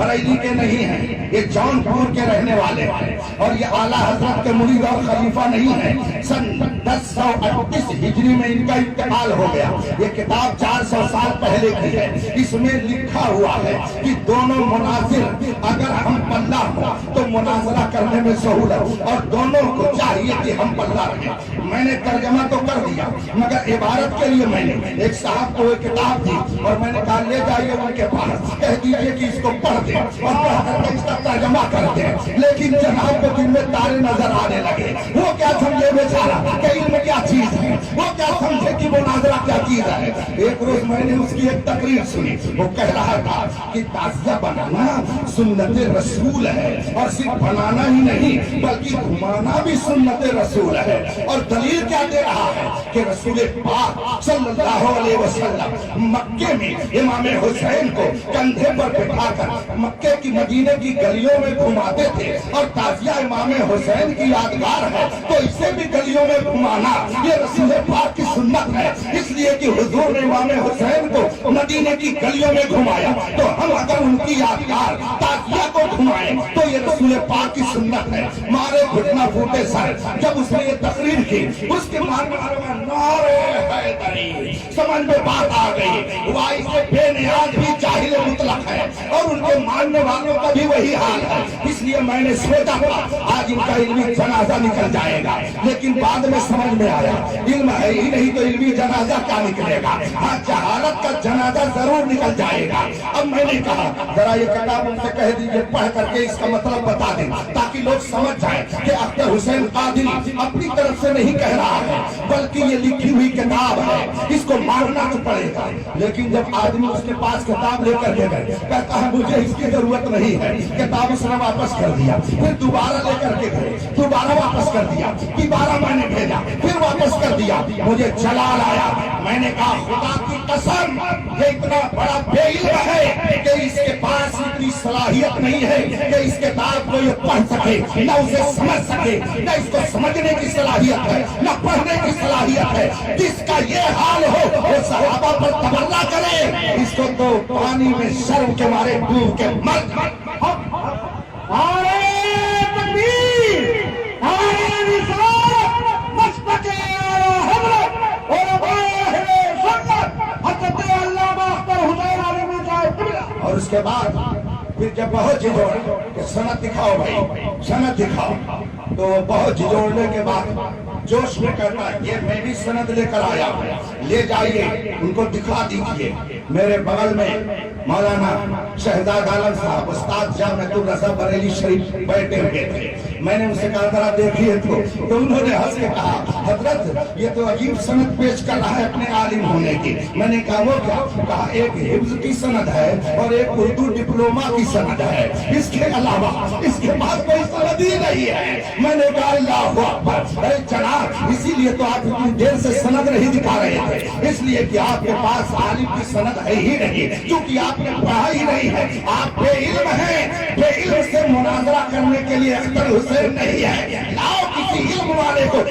بریلی کے نہیں ہیں، یہ جونپور کے رہنے والے ہیں، اور یہ اعلیٰ حضرت کے مرید اور خلیفہ نہیں ہیں۔ سن 1038 ہجری میں ان کا انتقال ہو گیا۔ یہ کتاب 400 سال پہلے کی ہے۔ اس میں لکھا ہوا ہے کہ دونوں مناظر اگر ہم پلہ ہو تو مناظرہ کرنے میں سہولت، اور دونوں کو چاہیے کہ ہم پلہ رہیں۔ میں نے ترجمہ تو کر دیا، مگر عبارت کے لیے میں نے ایک صاحب کو ایک کتاب دی اور میں نے کہا لے جائیے ان کے پاس، کہہ دیجئے کہ اس کو پڑھ دیں اور پڑھ کر کے اس کا ترجمہ کر دیں۔ لیکن جناب کو دن میں تارے نظر آنے لگے۔ وہ کیا سمجھے بیچارہ کہ علم کیا چیز ہے، وہ کیا سمجھے کہ مناظرہ کیا چیز ہے۔ ایک روز میں نے اس کی ایک تقریر سنی، وہ کہہ رہا تھا کہ تعزیہ بنانا سنت رسول ہے، اور صرف بنانا ہی نہیں بلکہ گھمانا بھی سنت رسول ہے۔ اور دلیل کیا دے رہا ہے کہ رسول پاک صلی اللہ علیہ وسلم مکے میں امام حسین کو کندھے پر بٹھا کر مکے کی مدینے کی گلیوں میں گھماتے تھے، اور تعزیہ امام حسین کی یادگار ہے تو اسے بھی گلیوں میں گھمانا یہ رسول پاک کی سنت ہے۔ اس لیے کہ حضور نے امام حسین کو مدینے کی گلیوں میں گھمایا، تو ہم اگر ان کی یادگار تعزیہ کو گھمائیں تو یہ رسول پاک کی سنت ہے۔ مارے گھٹنا پھوٹے سر جب اس نے یہ تقریر کی، اس کے ماننے والوں میں نعرے حیدری، سمجھ میں بات آ گئی۔ وائس بے نیاز بھی جاہل مطلق ہے، اور ان کے ماننے والوں کا بھی وہی حال ہے۔ اس لیے میں نے سوچا تھا آج ان کا علمی جنازہ نکل جائے گا، لیکن بعد میں سمجھ میں آیا علم ہے ہی نہیں تو علمی جنازہ کیا نکلے گا۔ ہاں جہالت کا جنازہ ضرور نکل جائے گا۔ اب میں نے کہا ذرا یہ کتاب ان سے کہہ دیجئے پڑھ کر کے اس کا مطلب بتا دیں، تاکہ لوگ سمجھ جائیں کہ اختر حسین قادری اپنی طرف سے نہیں کہہ رہا ہے بلکہ یہ لکھی ہوئی کتاب ہے، اس کو ماننا تو پڑے گا۔ لیکن جب آدمی اس کے پاس کتاب لے کر کے گئے، کہتا ہے مجھے اس کی ضرورت نہیں ہے، کتاب اس نے واپس کر دیا۔ پھر دوبارہ لے کر کے گئے، دوبارہ واپس کر دیا، دوبارہ میں نے بھیجا، پھر واپس کر دیا۔ مجھے جلال آیا، میں نے کہا خدا کی قسم یہ اتنا بڑا بے علم ہے کہ اس کے پاس اتنی صلاحیت نہیں ہے کہ اس کتاب کو یہ پڑھ سکے، نہ اسے سمجھ سکے، نہ اس کو سمجھنے کی صلاحیت ہے، نہ پڑھنے کی صلاحیت ہے۔ جس کا یہ حال ہو وہ صحابہ پر تبرہ کرے، اس کو تو پانی میں شرم کے مارے ڈوب کے مر جائے۔ اور اس کے بعد پھر جب بہت جھجوڑا کہ سند دکھاؤ بھائی، سند دکھاؤ، تو بہت جھجوڑنے کے بعد جوش میں کہتا ہے یہ میں بھی سند لے کر آیا، لے جائیے ان کو دکھا دیجئے۔ میرے بغل میں مولانا شہزاد عالم صاحب استاد جامعۃ الرضا بریلی شریف بیٹھے ہوئے تھے۔ میں نے ان سے کہا ذرا دیکھیے تو انہوں نے ہنس کے کہا حضرت یہ تو عجیب سند پیش کر رہا ہے اپنے عالم ہونے کی۔ میں نے کہا وہ کیا؟ کہا ایک حفظ کی سند ہے اور ایک اردو ڈپلوما کی سند ہے، اس کے علاوہ اس کے بعد کوئی سند ہی نہیں ہے۔ میں نے کہا اللہ اکبر، اے جناب اسی لیے تو آپ اتنی دیر سے سند نہیں دکھا رہے تھے، اس لیے کہ آپ کے پاس عالم کی سند ہے ہی نہیں، کیونکہ آپ نے پڑھا ہی نہیں ہے، آپ بے علم ہیں۔ بے علم سے مناظرہ کرنے کے لیے اختر حسین نہیں ہے، لاؤ کسی علم والے کو۔